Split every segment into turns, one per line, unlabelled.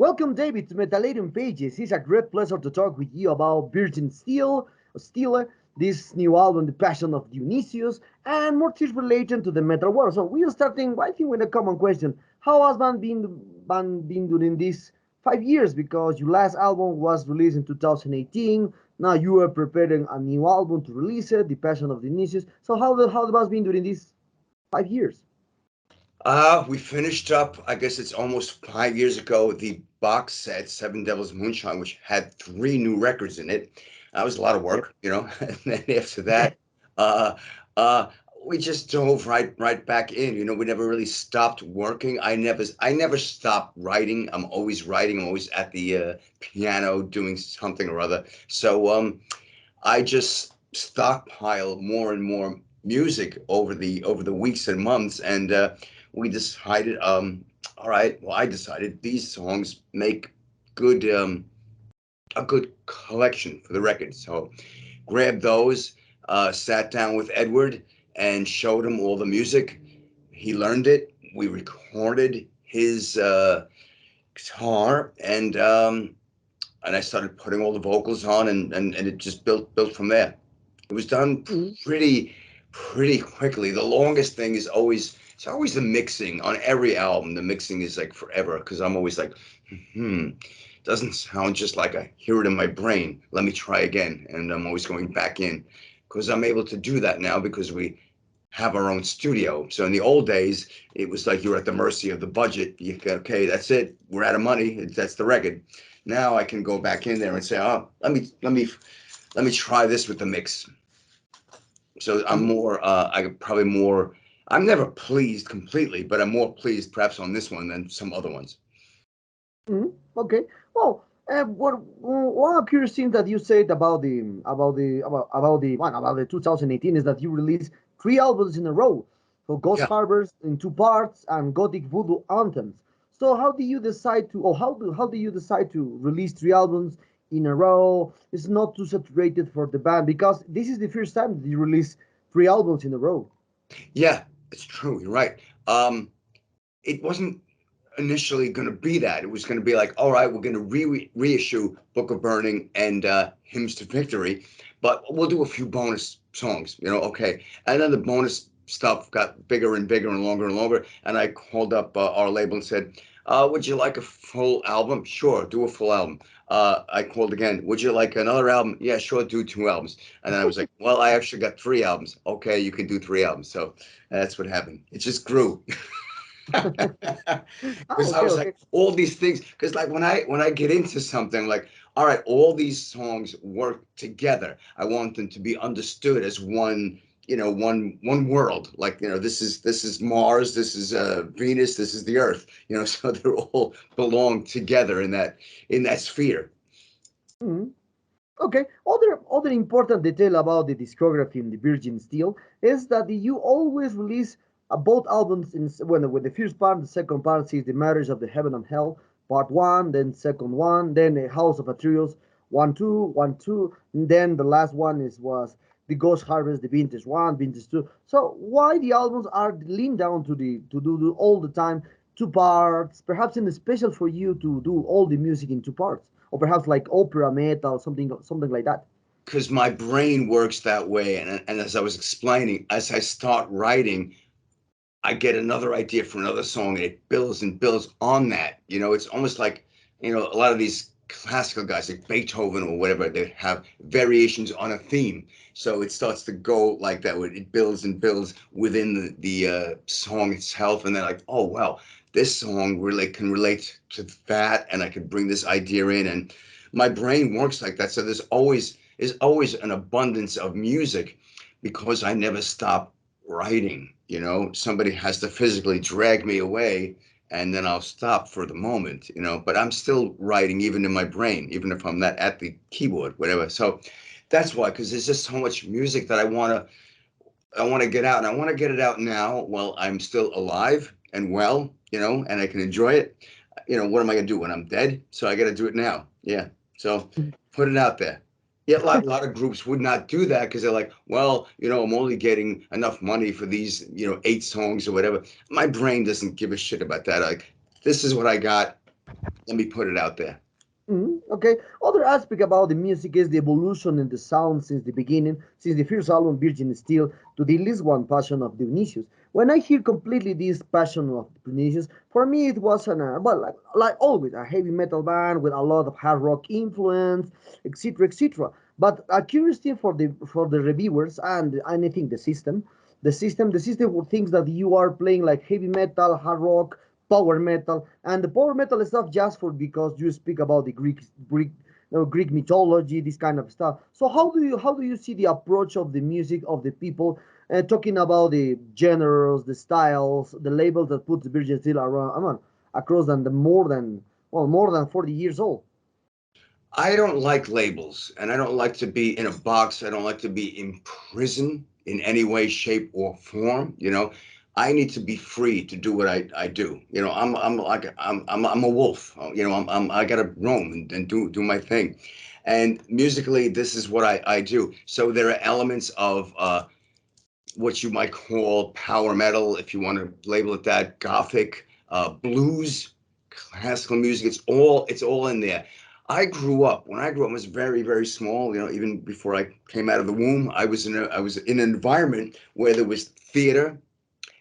Welcome, David, to Metallarium Pages. It's a great pleasure to talk with you about Virgin Steele, this new album, The Passion of Dionysius, and more things related to the metal world. So we are starting, I think, with a common question. How has band been doing this 5 years? Because your last album was released in 2018. Now you are preparing a new album to release it, The Passion of Dionysius. So how the band's been doing these 5 years?
We finished up, I guess it's almost 5 years ago, the box set Seven Devils Moonshine, which had three new records in it. That was a lot of work, you know. And then after that, uh, uh, we just dove right back in. You know, we never really stopped working. I never stopped writing. I'm always writing. I'm always at the piano doing something or other. So I just stockpile more and more music over the weeks and months, and we decided, all right, well, I decided these songs make good a good collection for the record. So grabbed those, sat down with Edward and showed him all the music. He learned it. We recorded his guitar, and I started putting all the vocals on, and it just built from there. It was done
Mhm.
pretty quickly. The longest thing is always it's always the mixing on every album. The mixing is like forever because I'm always like, hmm, doesn't sound just like I hear it in my brain. Let me try again, and I'm always going back in because I'm able to do that now because we have our own studio. So in the old days, it was like you were at the mercy of the budget. You go, okay, that's it. We're out of money. That's the record. Now I can go back in there and say, oh, let me try this with the mix. So I'm
Mhm.
more, I probably more. I'm never pleased completely, but I'm more pleased perhaps on this one than some other ones.
Okay. Well, what one of curious things that you said about the 2018 is that you released three albums in a row. So Ghost
Yeah.
Harbors in two parts and Gothic Voodoo Anthems. So how do you decide to release three albums in a row? It's not too saturated for the band because this is the first time that you release three albums in a row.
Yeah, it's true. You're right. It wasn't initially going to be that. It was going to be like, all right, we're going to reissue Book of Burning and Hymns to Victory, but we'll do a few bonus songs, you know, okay. And then the bonus stuff got bigger and bigger and longer. And I called up our label and said, would you like a full album? Sure, do a full album. I called again. Would you like another album? Yeah, sure, do two albums. And then I was like, well, I actually got three albums. Okay, you can do three albums. So that's what happened. It just grew.
Oh,
Because I
okay,
was
okay.
like all these things because like when I get into something like all right, all these songs work together. I want them to be understood as one, you know, one world. Like, you know, this is Mars, this is Venus, this is the Earth, you know. So they all belong together in that sphere.
Mhm. Okay. Other important detail about the discography in the Virgin Steel is that you always release both albums in when the first part, the second part is the Marriage of the Heaven and Hell, part one, then second one, then the House of Atreus, 1, 2, 1, 2, and then the last one was the Ghost Harvest, the Vintage One, Vintage Two. So why the albums are leaned down to do all the time two parts? Perhaps it's special for you to do all the music in two parts or perhaps like opera, metal, something like that.
Because my brain works that way, and as I was explaining, as I start writing, I get another idea for another song, and it builds and builds on that. You know, it's almost like, you know, a lot of these classical guys like Beethoven or whatever, they have variations on a theme. So it starts to go like that, where it builds and builds within the song itself, and then like, oh wow, this song really can relate to that, and I could bring this idea in, and my brain works like that. So there's always an abundance of music because I never stop writing. You know, somebody has to physically drag me away, and then I'll stop for the moment, you know, but I'm still writing even in my brain, even if I'm not at the keyboard, whatever. So that's why, because there's just so much music that I want to get out, and I want to get it out now while I'm still alive and well, you know, and I can enjoy it. You know, what am I going to do when I'm dead? So I got to do it now. Yeah. So put it out there. Yeah, a lot of groups would not do that because they're like, well, you know, I'm only getting enough money for these, 8 songs or whatever. My brain doesn't give a shit about that. Like, this is what I got. Let me put it out there.
Okay. Other aspect about the music is the evolution in the sound since the beginning, since the first album Virgin Steel to the least one passion of Dionysius. When I hear completely this passion of Dionysius, for me it was like always a heavy metal band with a lot of hard rock influence, etc., etc. But a curiosity for the reviewers and I think the system thinks that you are playing like heavy metal, hard rock, power metal, and the power metal stuff just for because you speak about the Greek mythology, this kind of stuff. So how do you see the approach of the music of the people talking about the genres, the styles, the labels that put the Virgin Steel around, across than the more than 40 years old.
I don't like labels, and I don't like to be in a box. I don't like to be in prison in any way, shape, or form. I need to be free to do what I do. I'm a wolf. I gotta roam and do my thing. And musically, this is what I do. So there are elements of what you might call power metal, if you want to label it that, gothic, blues, classical music. It's all in there. When I grew up, I was very, very small. Even before I came out of the womb, I was in an environment where there was theater,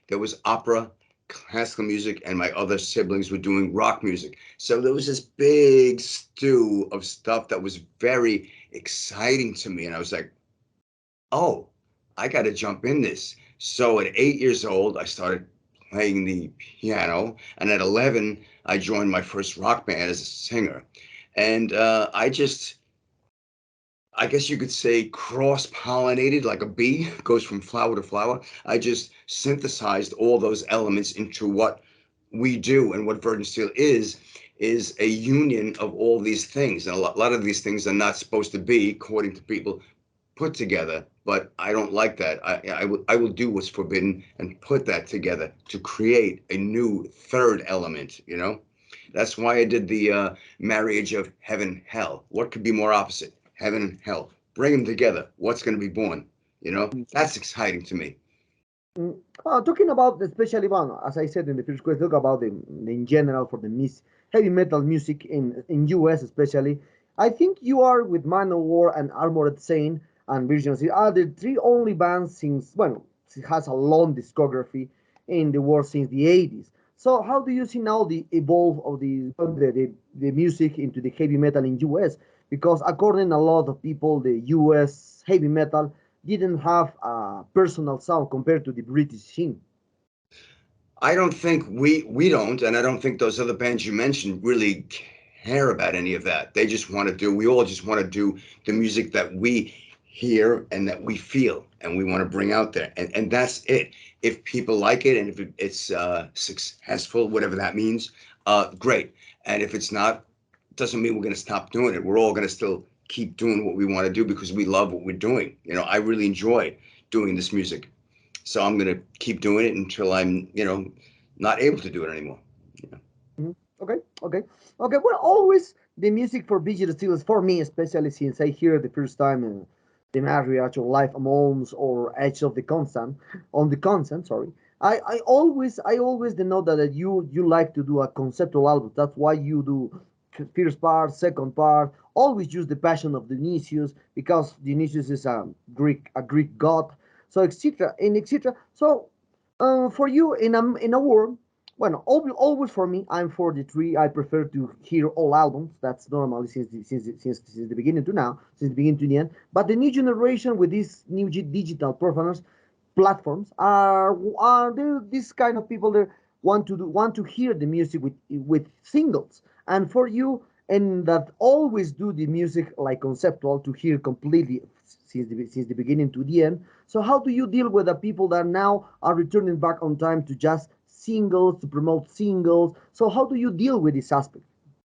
there was opera, classical music, and my other siblings were doing rock music. So there was this big stew of stuff that was very exciting to me, and I was like, oh, I got to jump in this. So at 8 years old, I started playing the piano, and at 11, I joined my first rock band as a singer. And I guess you could say, cross pollinated like a bee goes from flower to flower. I just synthesized all those elements into what we do, and what Virgin Steel is a union of all these things. And a lot of these things are not supposed to be, according to people, put together, but I don't like that. I will do what's forbidden and put that together to create a new third element. That's why I did the marriage of heaven, hell. What could be more opposite? Heaven and hell. Bring them together. What's going to be born? That's exciting to me.
Talking about especially one, as I said in the first question, talk about the in general for the heavy metal music in US especially. I think you are with Manowar and Armored Saint and Virgin City are the three only bands since it has a long discography in the world since the 80s. So how do you see now the evolve of the music into the heavy metal in US? Because according to a lot of people, the US heavy metal didn't have a personal sound compared to the British scene.
I don't think we don't, and I don't think those other bands you mentioned really care about any of that. They just want to do. We all just want to do the music that we hear and that we feel, and we want to bring out there, and that's it. If people like it, and if it's successful, whatever that means, great. And if it's not, doesn't mean we're going to stop doing it. We're all going to still keep doing what we want to do because we love what we're doing. I really enjoy doing this music. So I'm going to keep doing it until I'm, not able to do it anymore. Yeah.
Mhm. Okay, okay, okay. Well, always the music for digital steels for me, especially since I hear it the first time in the marriage or life amounts or edge of the constant on the consent. Sorry, I always denote that you like to do a conceptual album. That's why you do first part, second part. Always use the passion of Dionysius because Dionysius is a Greek god. So etc. and etc. So for you in a word, well, always for me, I'm 43. I prefer to hear all albums. That's normally since the beginning to now, since the beginning to the end. But the new generation with these new digital performance platforms are this kind of people that want to hear the music with singles. And for you, and that always do the music like conceptual to hear completely since the beginning to the end. So how do you deal with the people that now are returning back on time to just singles to promote singles? So how do you deal with this aspect?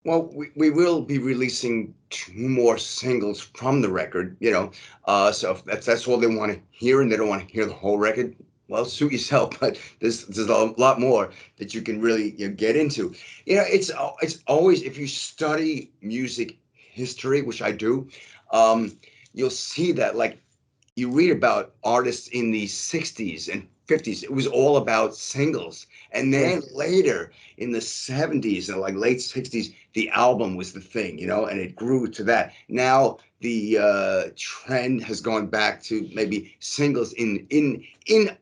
Well, we will be releasing two more singles from the record, so if that's all they want to hear and they don't want to hear the whole record, well, suit yourself. But there's a lot more that you can really get into. It's always, if you study music history, which I do, um, you'll see that, like, you read about artists in the 60s and 50s, it was all about singles. And then
Yes.
later in the 70s and like late 60s, the album was the thing, and it grew to that. Now the trend has gone back to maybe singles in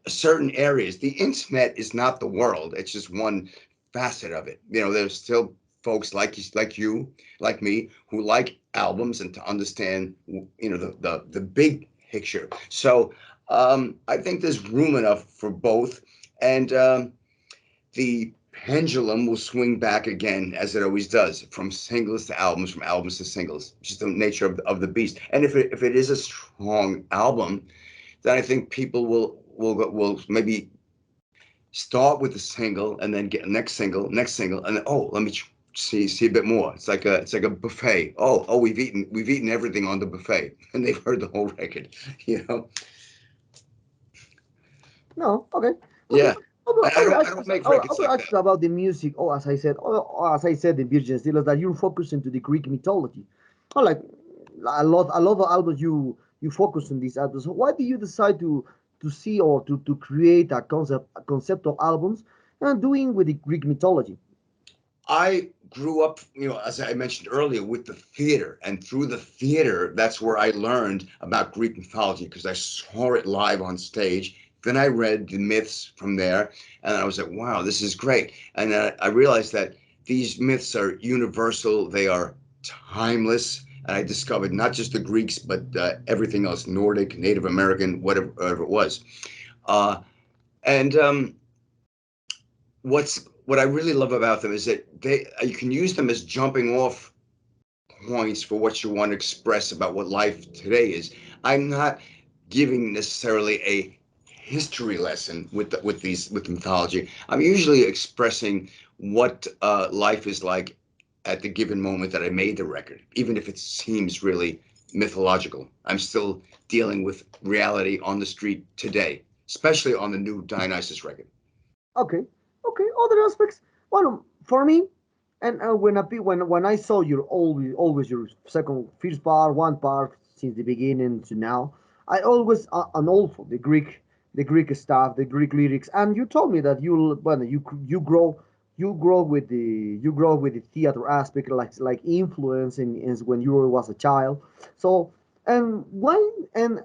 certain areas. The internet is not the world. It's just one facet of it. There's still folks like you, like me, who like albums and to understand, the big picture. So I think there's room enough for both, and the pendulum will swing back again as it always does, from singles to albums, from albums to singles. Just the nature of the beast. And if it is a strong album, then I think people will maybe start with the single and then get next single, and then, oh, let me see a bit more. It's like a buffet. Oh, we've eaten everything on the buffet, and they've heard the whole record. You know.
No, okay, okay.
Yeah. I don't make records
Other
like
aspects
that.
about the music. Oh, as I said, the Virgin Steele is that you're focused into the Greek mythology. Oh, like a lot of albums you focus on these albums. So why do you decide to see or to create a conceptual albums and doing with the Greek mythology?
I grew up, as I mentioned earlier, with the theater, and through the theater, that's where I learned about Greek mythology because I saw it live on stage. Then I read the myths from there, and I was like, wow, this is great. And I realized that these myths are universal, they are timeless. And I discovered not just the Greeks, but everything else, Nordic, Native American, whatever it was. And what I really love about them is that you can use them as jumping off points for what you want to express about what life today is. I'm not giving necessarily a history lesson with mythology. I'm usually expressing what life is like at the given moment that I made the record, even if it seems really mythological. I'm still dealing with reality on the street today, especially on the new Dionysus record.
Okay, okay. Other aspects. Well, for me, and when I saw your always your second first part, one part since the beginning to now, I always an awful the Greek stuff, the Greek lyrics, and you told me that you grow with the theater aspect like influence in when you was a child. So and when and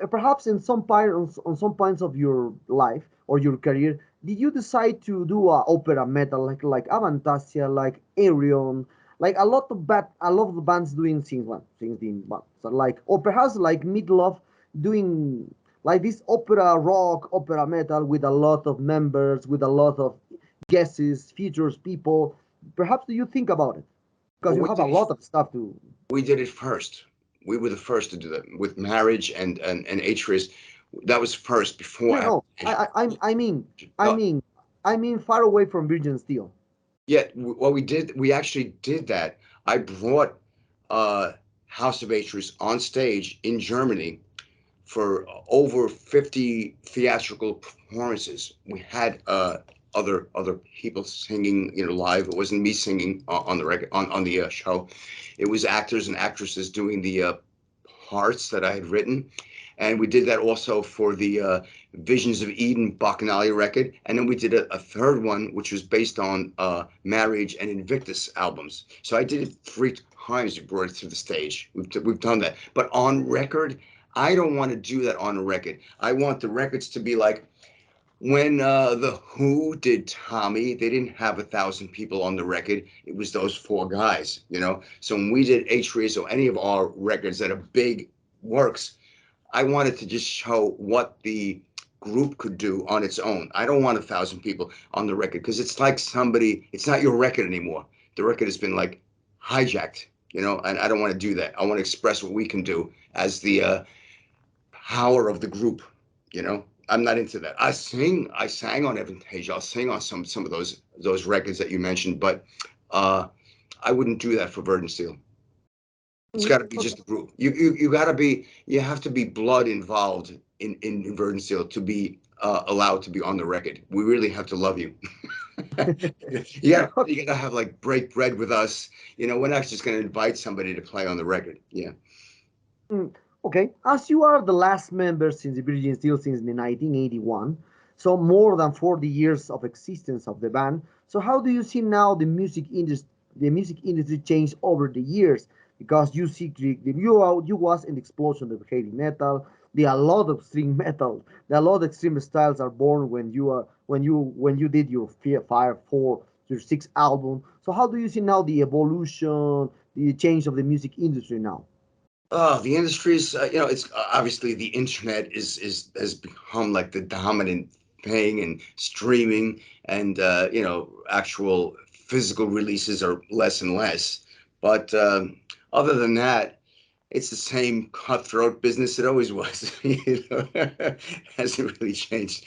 perhaps in some part on some points of your life or your career did you decide to do a opera metal like Avantasia, like Arion, like a lot of the bands doing things one things in one so like or perhaps like Midlove doing like this opera rock, opera metal with a lot of members, with a lot of guesses, features, people. Perhaps do you think about it? Because
Well,
you
we
have a
did it.
lot of stuff to.
We did it first. We were the first to do that with marriage and Atreus. That was first before
No, no.
application.
I
Uh,
mean, far away from Virgin Steel.
yeah, what we actually did that. I brought uh, House of Atreus on stage in Germany for over 50 theatrical performances. We had other people singing, live. It wasn't me singing on the record on the show. It was actors and actresses doing the parts that I had written. And we did that also for the Visions of Eden Bacchanali record. And then we did a third one, which was based on Marriage and Invictus albums. So I did it 3 times. We brought it to the stage. We've done that. But on record, I don't want to do that on a record. I want the records to be like when the Who did Tommy, they didn't have 1,000 people on the record. It was those 4 guys. So when we did Atreus or any of our records that are big works, I wanted to just show what the group could do on its own. I don't want 1,000 people on the record because it's like it's not your record anymore. The record has been like hijacked, and I don't want to do that. I want to express what we can do as the power of the group. I'm not into that. I sang on Avantage. I'll sing on some of those records that you mentioned, but uh, I wouldn't do that for Virgin Steel. It's got to be
Okay.
just a group. You have to be blood involved in Virgin Steel to be allowed to be on the record. We really have to love you. You gotta have like break bread with us. We're not just gonna invite somebody to play on the record. Yeah.
Okay, as you are the last member since the Virgin Steel since the 1981, so more than 40 years of existence of the band. So how do you see now the music industry change over the years? Because you see you was in the explosion of heavy metal, the a lot of extreme metal, the a lot of extreme styles are born when you did your Fire 4, your sixth album. So how do you see now the evolution, the change of the music industry now?
Oh, the industry's, it's obviously the internet is has become like the dominant thing, and streaming and actual physical releases are less and less. But other than that, it's the same cutthroat business it always was. Hasn't really changed,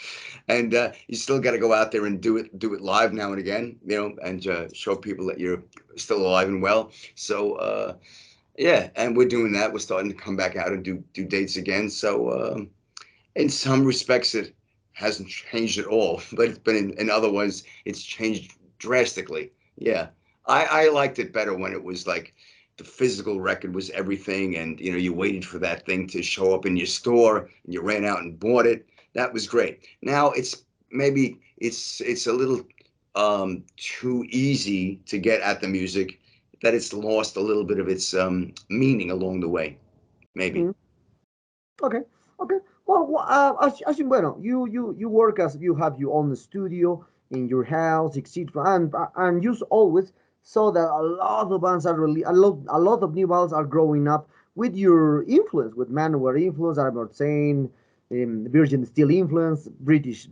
and you still got to go out there and do it live now and again, and show people that you're still alive and well. So. Yeah, and we're doing that. We're starting to come back out and do dates again. So in some respects, it hasn't changed at all, but in other ones, it's changed drastically. Yeah, I liked it better when it was like the physical record was everything, and you waited for that thing to show up in your store, and you ran out and bought it. That was great. Now it's a little too easy to get at the music, that it's lost a little bit of its meaning along the way, maybe.
Mm, okay, okay. Well, as you bueno, you work as you have your own studio in your house, etc. And you always saw that a lot of bands are really a lot of new bands are growing up with your influence, with Manowar influence. I'm not saying Virgin Steel influence, British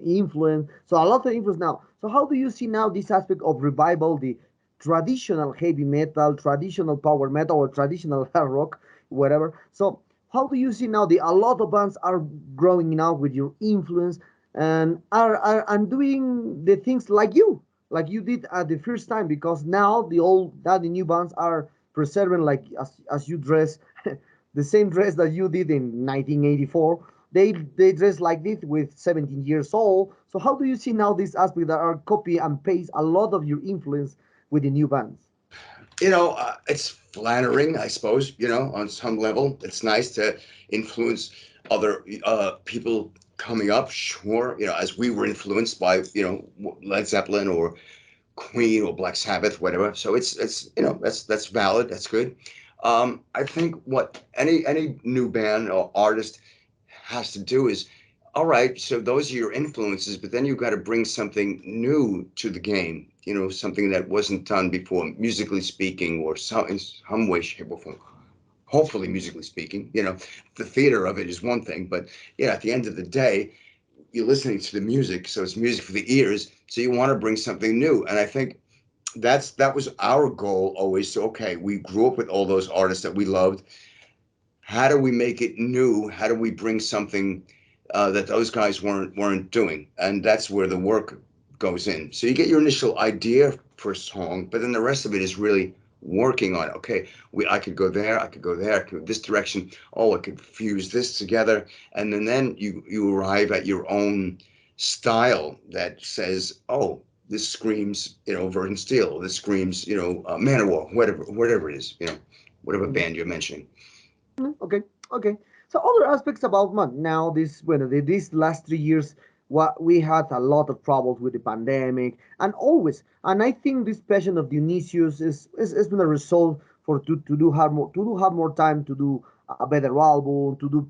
influence. So a lot of influence now. So how do you see now this aspect of revival, the traditional heavy metal, traditional power metal, or traditional hard rock, whatever? So how do you see now the a lot of bands are growing now with your influence and are and doing the things like you did at the first time, because now the new bands are preserving like as you dress the same dress that you did in 1984. They dress like this with 17 years old. So how do you see now this aspect that are copy and paste a lot of your influence with the new bands?
It's flattering, I suppose. On some level, it's nice to influence other people coming up. Sure, as we were influenced by Led Zeppelin or Queen or Black Sabbath, whatever. So it's that's valid. That's good. I think what any new band or artist has to do is, all right, so those are your influences, but then you've got to bring something new to the game, something that wasn't done before, musically speaking, or in some way, shape, or form. Hopefully, musically speaking, the theater of it is one thing, but yeah, at the end of the day, you're listening to the music, so it's music for the ears. So you want to bring something new, and I think that was our goal always. So okay, we grew up with all those artists that we loved. How do we make it new? How do we bring something that those guys weren't doing? And that's where the work goes in. So you get your initial idea for a song, but then the rest of it is really working on it. Okay, I could go there, I could go there, I could go this direction. Oh, I could fuse this together, and then you arrive at your own style that says, oh, this screams, Virgin Steel. This screams, Manowar, whatever it is, whatever band you're mentioning.
Okay, okay. So other aspects about now this these last 3 years, what we had a lot of troubles with the pandemic and always, and I think this passion of Dionysius is been a result for to do have more time to do a better album, to do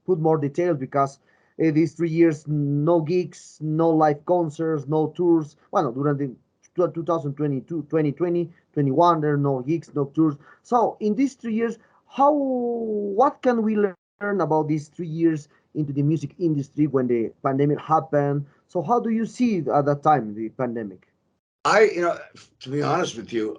put more details, because these 3 years no gigs, no live concerts, no tours. Well, during the 2022, 2020, 21, there are no gigs, no tours. So in these 3 years, what can we learn about these 3 years into the music industry when the pandemic happened? So how do you see at that time the pandemic?
To be honest with you,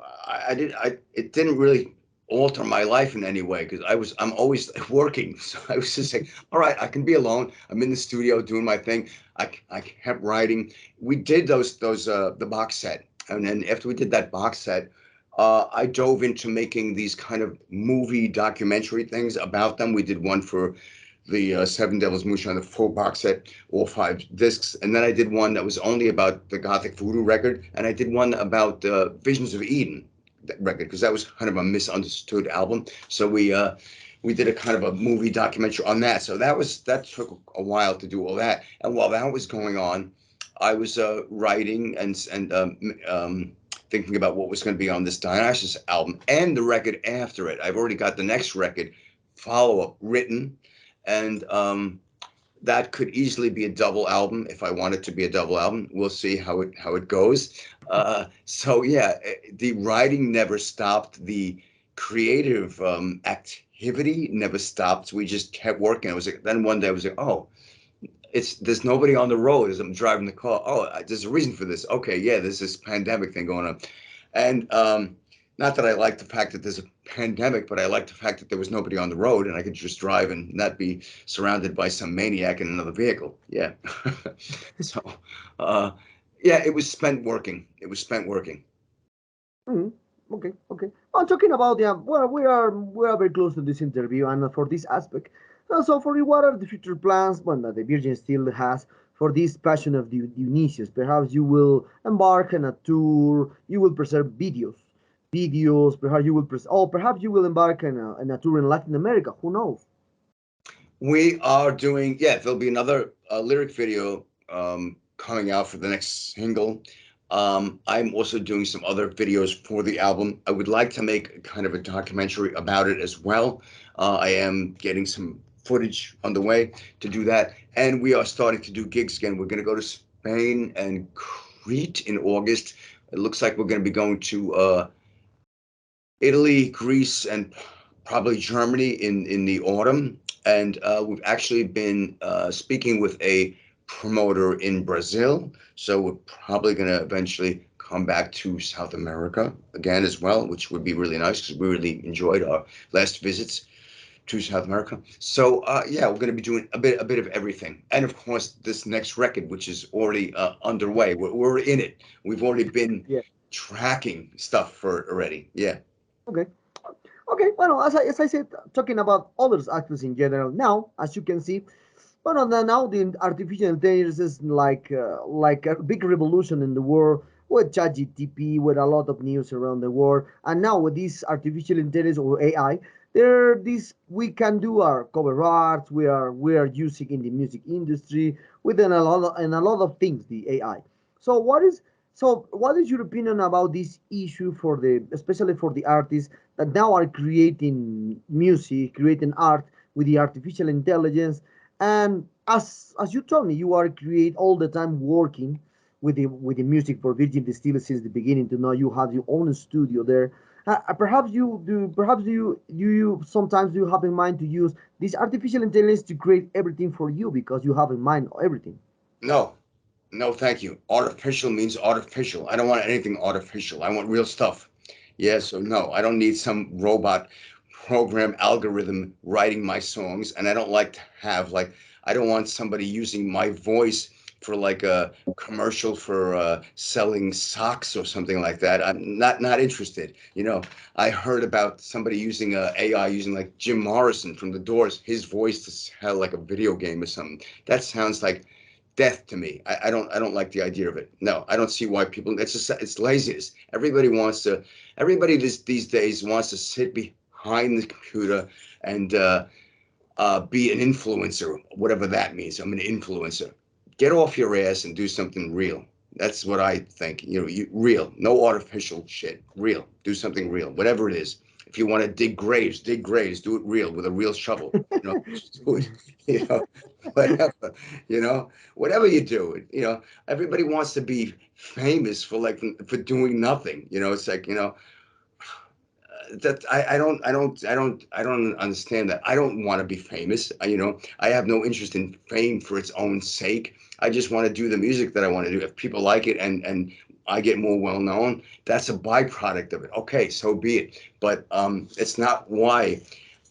it didn't really alter my life in any way because I'm always working. So I was just like, all right, I can be alone. I'm in the studio doing my thing. I kept writing. We did the box set. And then after we did that box set, I dove into making these kind of movie documentary things about them. We did one for the Seven Devils Moonshine, the full box set, all 5 discs. And then I did one that was only about the Gothic Voodoo record. And I did one about Visions of Eden record, because that was kind of a misunderstood album. So we did a kind of a movie documentary on that. So that took a while to do all that. And while that was going on, I was writing and thinking about what was going to be on this Dionysus album and the record after it. I've already got the next record follow up written, and that could easily be a double album if I want it to be a double album. We'll see how it goes. So yeah, the writing never stopped. The creative activity never stopped. We just kept working. It was like, then one day I was like, oh, there's nobody on the road as I'm driving the car. Oh, there's a reason for this. Okay, yeah, there's this pandemic thing going on, and not that I like the fact that there's a pandemic, but I like the fact that there was nobody on the road and I could just drive and not be surrounded by some maniac in another vehicle. Yeah. So, yeah, it was spent working. It was spent working.
Mhm. Okay, okay. Well, talking about well, we are very close to this interview, and for this aspect. So, for you, what are the future plans? Well, that the Virgin still has for this passion of Dionysius. Perhaps you will embark on a tour. You will preserve videos. Perhaps you will perhaps you will embark on a tour in Latin America. Who knows?
We are doing, yeah, there'll be another lyric video coming out for the next single. I'm also doing some other videos for the album. I would like to make kind of a documentary about it as well. I am getting some footage on the way to do that. And we are starting to do gigs again. We're going to go to Spain and Crete in August. It looks like we're going to be going to Italy, Greece, and probably Germany in the autumn. And we've actually been speaking with a promoter in Brazil. So we're probably going to eventually come back to South America again as well, which would be really nice because we really enjoyed our last visits to South America. So yeah, we're going to be doing a bit of everything, and of course this next record, which is already underway. We're in it. We've already been
Yeah.
tracking stuff for it already. Yeah.
Okay. Okay. Well, as I said, talking about other aspects in general. Now, as you can see, but now the artificial intelligence is like a big revolution in the world with ChatGPT, with a lot of news around the world, and now with this artificial intelligence or AI, there this we can do our cover arts. We are using in the music industry within a lot of things the AI. So what is your opinion about this issue for the especially for the artists that now are creating music, creating art with the artificial intelligence? And as you told me, you are create all the time working with the music for Virgin Distiller since the beginning to now you have your own studio there. Perhaps you sometimes you have in mind to use this artificial intelligence to create everything for you because you have in mind everything.
No, no, thank you. Artificial means artificial. I don't want anything artificial. I want real stuff. Yeah, so no, I don't need some robot program algorithm writing my songs, and I don't like to have like I don't want somebody using my voice for like a commercial for selling socks or something like that. I'm not interested. You know, I heard about somebody using AI using like Jim Morrison from The Doors, his voice to sell like a video game or something. That sounds like death to me. I don't like the idea of it. No, I don't see why people. It's just it's laziness. Everybody these days wants to sit behind the computer and be an influencer, whatever that means. I'm an influencer. Get off your ass and do something real. That's what I think. You know, real, no artificial shit. Real. Do something real, whatever it is. If you want to dig graves, dig graves. Do it real with a real shovel. You know, just do it. You know, whatever. You know, whatever you do. You know, everybody wants to be famous for like for doing nothing. You know, it's like that I don't understand that. I don't want to be famous. You know, I have no interest in fame for its own sake. I just want to do the music that I want to do. If people like it and I get more well known, that's a byproduct of it. Okay, so be it. But it's not why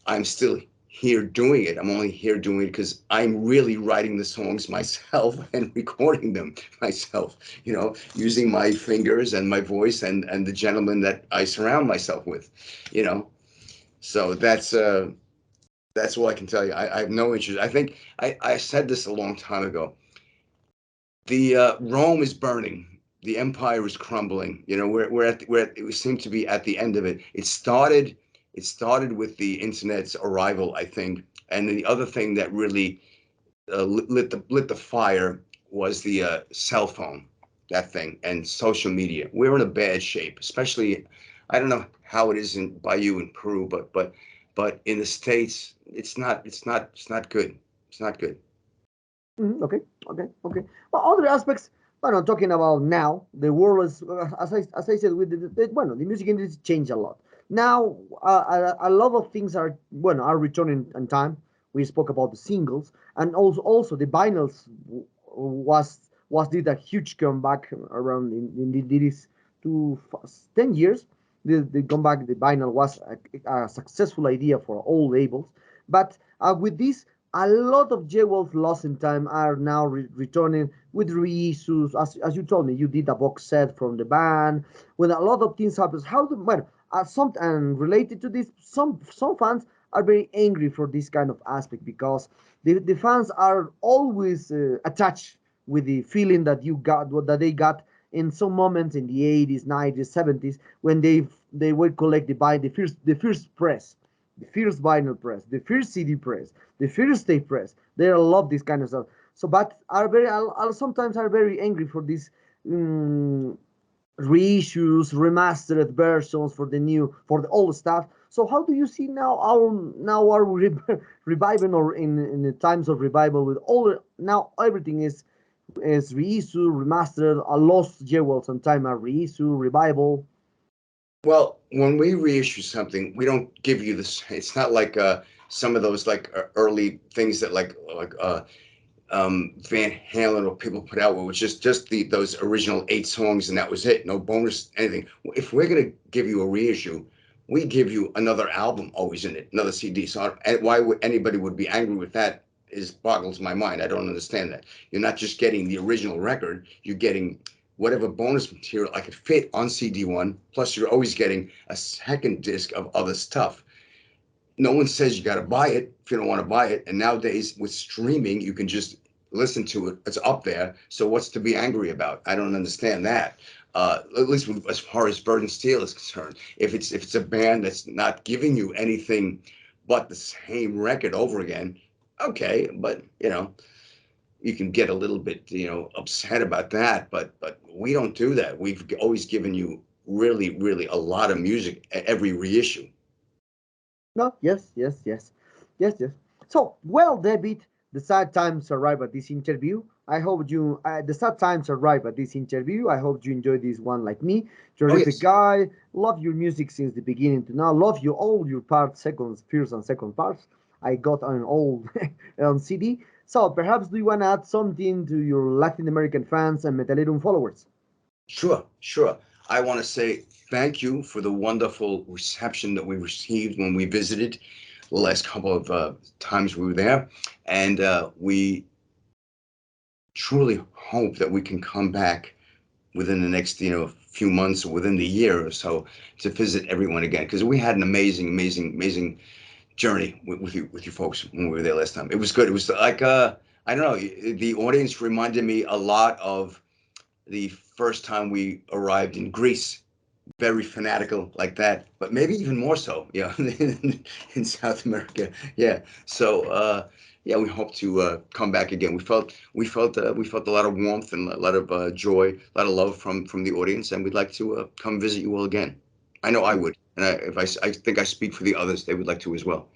I'm still here doing it. I'm only here doing it because I'm really writing the songs myself and recording them myself, you know, using my fingers and my voice and the gentleman that I surround myself with, you know. So that's all I can tell you. I have no interest. I think I said this a long time ago. The Rome is burning. The empire is crumbling. You know, we seem to be at the end of it. It started It started with the internet's arrival, I think, and the other thing that really lit the fire was the cell phone, that thing, and social media. We're in a bad shape, especially. I don't know how it is by you in Peru, but in the States, it's not good. It's not good.
Okay, okay, okay. Well, other aspects, well, talking about now, the world is, as I said, with well, the music industry changed a lot. Now, a lot of things are, well, are returning in time. We spoke about the singles, and also the vinyls was did a huge comeback around in these 10 years. The comeback, the vinyl was a successful idea for all labels, but with this a lot of jewels lost in time are now returning with reissues. As you told me, you did a box set from the band. When a lot of things happens, how the well, some and related to this, some fans are very angry for this kind of aspect because the fans are always attached with the feeling that you got what that they got in some moments in the 80s, 90s, 70s when they would collect the first press, the first vinyl press, the first CD press, the first tape press. They love this kind of stuff. So, but are very sometimes are very angry for this um, reissues, remastered versions for the new for the old stuff. So, how do you see now our reviving or in the times of revival with all now everything is reissue, remastered, a lost jewels and time are reissue, revival.
Well, when we reissue something, we don't give you this. It's not like some of those like early things that Van Halen or people put out, where it was just those original 8 songs and that was it, no bonus, anything. If we're gonna give you a reissue, we give you another album always in it, another CD. So why would anybody would be angry with that is boggles my mind. I don't understand that. You're not just getting the original record, you're getting whatever bonus material I could fit on CD1. Plus, you're always getting a second disc of other stuff. No one says you got to buy it if you don't want to buy it. And nowadays with streaming, you can just listen to it. It's up there. So what's to be angry about? I don't understand that. At least as far as Bird and Steele is concerned, if it's a band that's not giving you anything but the same record over again, okay. But you can get a little bit upset about that. But we don't do that. We've always given you really, really a lot of music every reissue.
No, yes, yes, yes, yes, yes. So, well, David, the sad times arrive at this interview. I hope the sad times arrive at this interview. I hope you enjoyed this one like me.
Oh
Terrific
yes.
guy. Love your music since the beginning to now. Love you all your parts, seconds, first and second parts. I got on all on CD. So, perhaps do you want to add something to your Latin American fans and Metalerum followers?
Sure, sure. I want to say thank you for the wonderful reception that we received when we visited the last couple of times we were there. And we truly hope that we can come back within the next, few months or within the year or so to visit everyone again. Because we had an amazing, amazing, amazing journey with you folks when we were there last time. It was good. It was like, I don't know, the audience reminded me a lot of the first time we arrived in Greece, very fanatical like that, but maybe even more so, in South America. Yeah. So, yeah, we hope to come back again. We felt a lot of warmth and a lot of joy, a lot of love from the audience, and we'd like to come visit you all again. I know I would, and if I think I speak for the others, they would like to as well.